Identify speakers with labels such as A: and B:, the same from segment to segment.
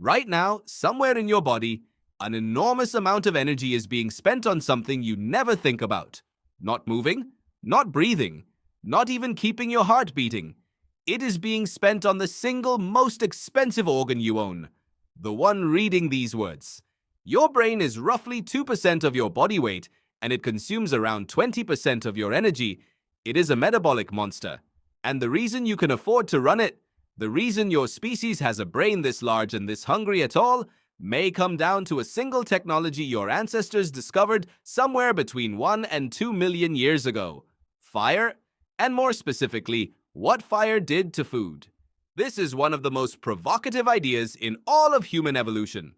A: Right now, somewhere in your body, an enormous amount of energy is being spent on something you never think about. Not moving, not breathing, not even keeping your heart beating. It is being spent on the single most expensive organ you own, the one reading these words. Your brain is roughly 2% of your body weight, and it consumes around 20% of your energy. It is a metabolic monster. And the reason you can afford to run it, the reason your species has a brain this large and this hungry at all, may come down to a single technology your ancestors discovered somewhere between 1 and 2 million years ago. Fire, and more specifically, what fire did to food. This is one of the most provocative ideas in all of human evolution.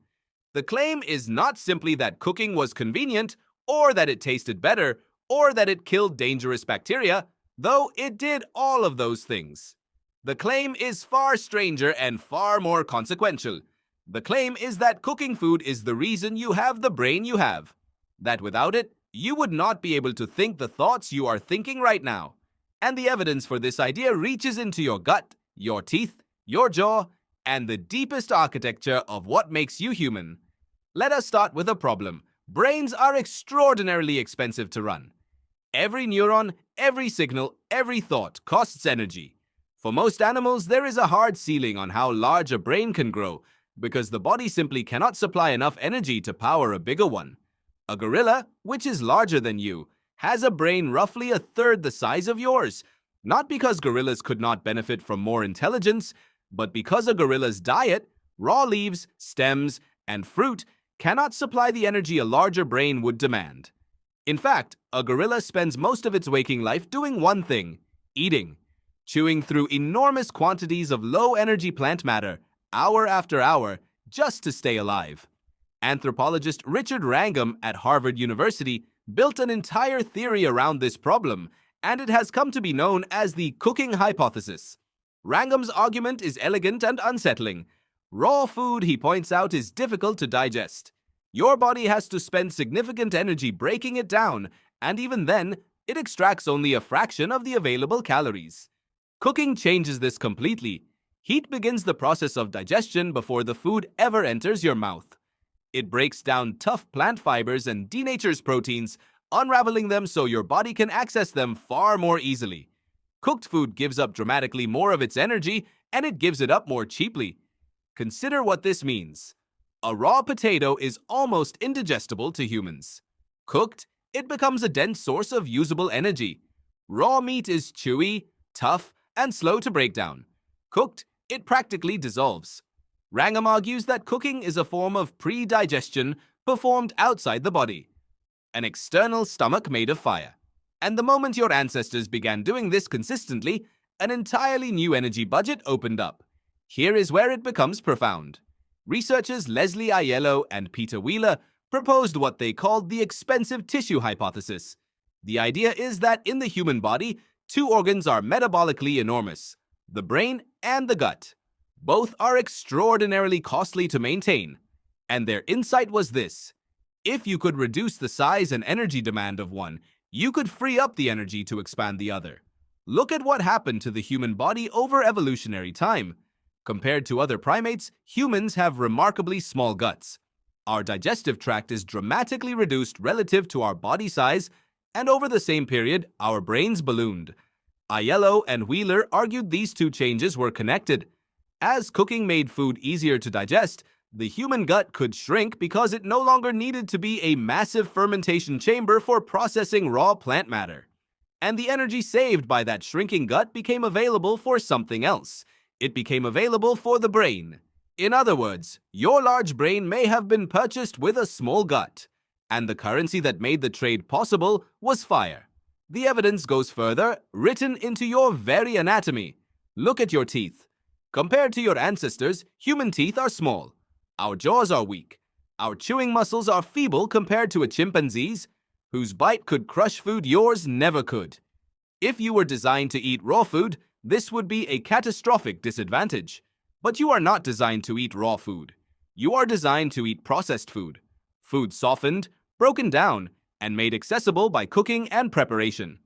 A: The claim is not simply that cooking was convenient, or that it tasted better, or that it killed dangerous bacteria, though it did all of those things. The claim is far stranger and far more consequential. The claim is that cooking food is the reason you have the brain you have. That without it, you would not be able to think the thoughts you are thinking right now. And the evidence for this idea reaches into your gut, your teeth, your jaw, and the deepest architecture of what makes you human. Let us start with a problem. Brains are extraordinarily expensive to run. Every neuron, every signal, every thought costs energy. For most animals, there is a hard ceiling on how large a brain can grow, because the body simply cannot supply enough energy to power a bigger one. A gorilla, which is larger than you, has a brain roughly a third the size of yours, not because gorillas could not benefit from more intelligence, but because a gorilla's diet, raw leaves, stems, and fruit, cannot supply the energy a larger brain would demand. In fact, a gorilla spends most of its waking life doing one thing: eating, chewing through enormous quantities of low-energy plant matter, hour after hour, just to stay alive. Anthropologist Richard Wrangham at Harvard University built an entire theory around this problem, and it has come to be known as the cooking hypothesis. Wrangham's argument is elegant and unsettling. Raw food, he points out, is difficult to digest. Your body has to spend significant energy breaking it down, and even then, it extracts only a fraction of the available calories. Cooking changes this completely. Heat begins the process of digestion before the food ever enters your mouth. It breaks down tough plant fibers and denatures proteins, unraveling them so your body can access them far more easily. Cooked food gives up dramatically more of its energy, and it gives it up more cheaply. Consider what this means. A raw potato is almost indigestible to humans. Cooked, it becomes a dense source of usable energy. Raw meat is chewy, tough, and slow to break down. Cooked, it practically dissolves. Wrangham argues that cooking is a form of pre-digestion performed outside the body, an external stomach made of fire. And the moment your ancestors began doing this consistently, an entirely new energy budget opened up. Here is where it becomes profound. Researchers Leslie Aiello and Peter Wheeler proposed what they called the expensive tissue hypothesis. The idea is that in the human body, two organs are metabolically enormous: the brain and the gut. Both are extraordinarily costly to maintain. And their insight was this: if you could reduce the size and energy demand of one, you could free up the energy to expand the other. Look at what happened to the human body over evolutionary time. Compared to other primates, humans have remarkably small guts. Our digestive tract is dramatically reduced relative to our body size, and over the same period, our brains ballooned. Aiello and Wheeler argued these two changes were connected. As cooking made food easier to digest, the human gut could shrink because it no longer needed to be a massive fermentation chamber for processing raw plant matter. And the energy saved by that shrinking gut became available for something else. It became available for the brain. In other words, your large brain may have been purchased with a small gut, and the currency that made the trade possible was fire. The evidence goes further, written into your very anatomy. Look at your teeth. Compared to your ancestors, human teeth are small. Our jaws are weak. Our chewing muscles are feeble compared to a chimpanzee's, whose bite could crush food yours never could. If you were designed to eat raw food, this would be a catastrophic disadvantage. But you are not designed to eat raw food. You are designed to eat processed food. Food softened, broken down, and made accessible by cooking and preparation.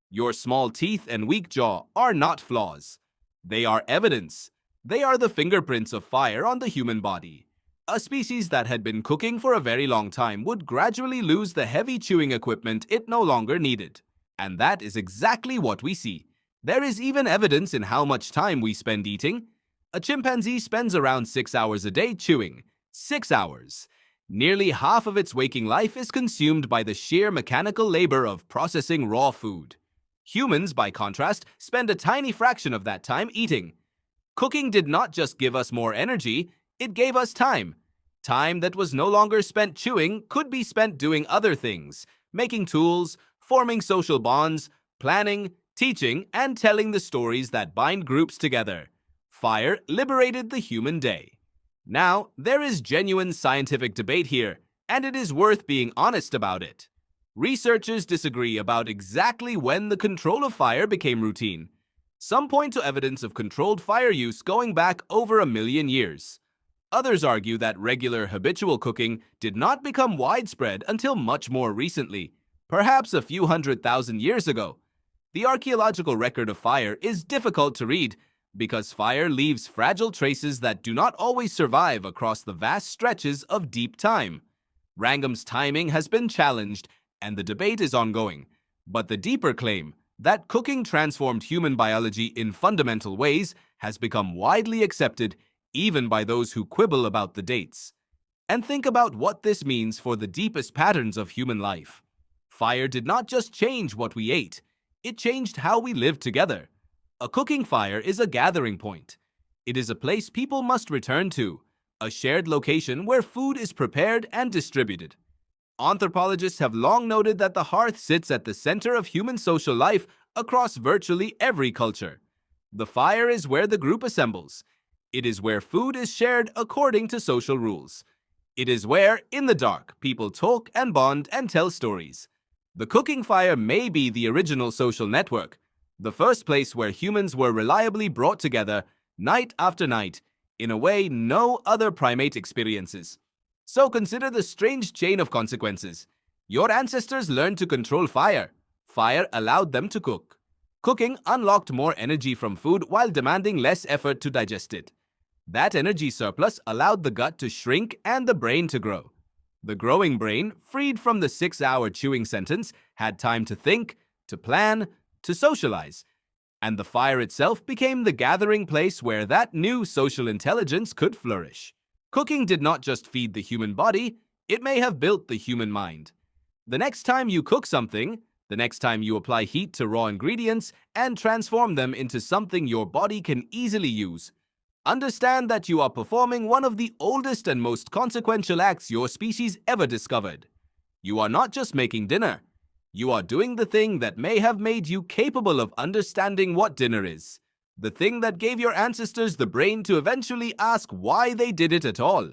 A: Your small teeth and weak jaw are not flaws. They are evidence. They are the fingerprints of fire on the human body. A species that had been cooking for a very long time would gradually lose the heavy chewing equipment it no longer needed. And that is exactly what we see. There is even evidence in how much time we spend eating. A chimpanzee spends around 6 hours a day chewing. 6 hours. Nearly half of its waking life is consumed by the sheer mechanical labor of processing raw food. Humans, by contrast, spend a tiny fraction of that time eating. Cooking did not just give us more energy, it gave us time. Time that was no longer spent chewing could be spent doing other things, making tools, forming social bonds, planning, teaching, and telling the stories that bind groups together. Fire liberated the human day. Now, there is genuine scientific debate here, and it is worth being honest about it. Researchers disagree about exactly when the control of fire became routine. Some point to evidence of controlled fire use going back over 1,000,000 years. Others argue that regular habitual cooking did not become widespread until much more recently, perhaps a few 100,000 years ago. The archaeological record of fire is difficult to read because fire leaves fragile traces that do not always survive across the vast stretches of deep time. Wrangham's timing has been challenged and the debate is ongoing, but the deeper claim that cooking transformed human biology in fundamental ways has become widely accepted even by those who quibble about the dates. And think about what this means for the deepest patterns of human life. Fire did not just change what we ate, it changed how we lived together. A cooking fire is a gathering point. It is a place people must return to, a shared location where food is prepared and distributed. Anthropologists have long noted that the hearth sits at the center of human social life across virtually every culture. The fire is where the group assembles. It is where food is shared according to social rules. It is where, in the dark, people talk and bond and tell stories. The cooking fire may be the original social network, the first place where humans were reliably brought together, night after night, in a way no other primate experiences. So consider the strange chain of consequences. Your ancestors learned to control fire. Fire allowed them to cook. Cooking unlocked more energy from food while demanding less effort to digest it. That energy surplus allowed the gut to shrink and the brain to grow. The growing brain, freed from the 6-hour chewing sentence, had time to think, to plan, to socialize. And the fire itself became the gathering place where that new social intelligence could flourish. Cooking did not just feed the human body, it may have built the human mind. The next time you cook something, the next time you apply heat to raw ingredients and transform them into something your body can easily use, understand that you are performing one of the oldest and most consequential acts your species ever discovered. You are not just making dinner. You are doing the thing that may have made you capable of understanding what dinner is. The thing that gave your ancestors the brain to eventually ask why they did it at all.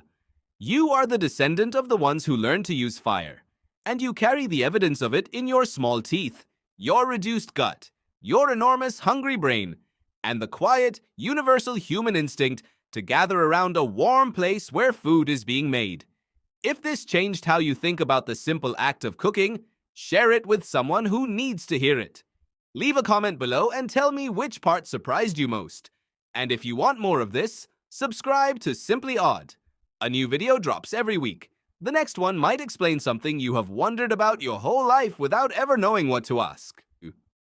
A: You are the descendant of the ones who learned to use fire. And you carry the evidence of it in your small teeth, your reduced gut, your enormous hungry brain, and the quiet, universal human instinct to gather around a warm place where food is being made. If this changed how you think about the simple act of cooking, share it with someone who needs to hear it. Leave a comment below and tell me which part surprised you most. And if you want more of this, subscribe to Simply Odd. A new video drops every week. The next one might explain something you have wondered about your whole life without ever knowing what to ask.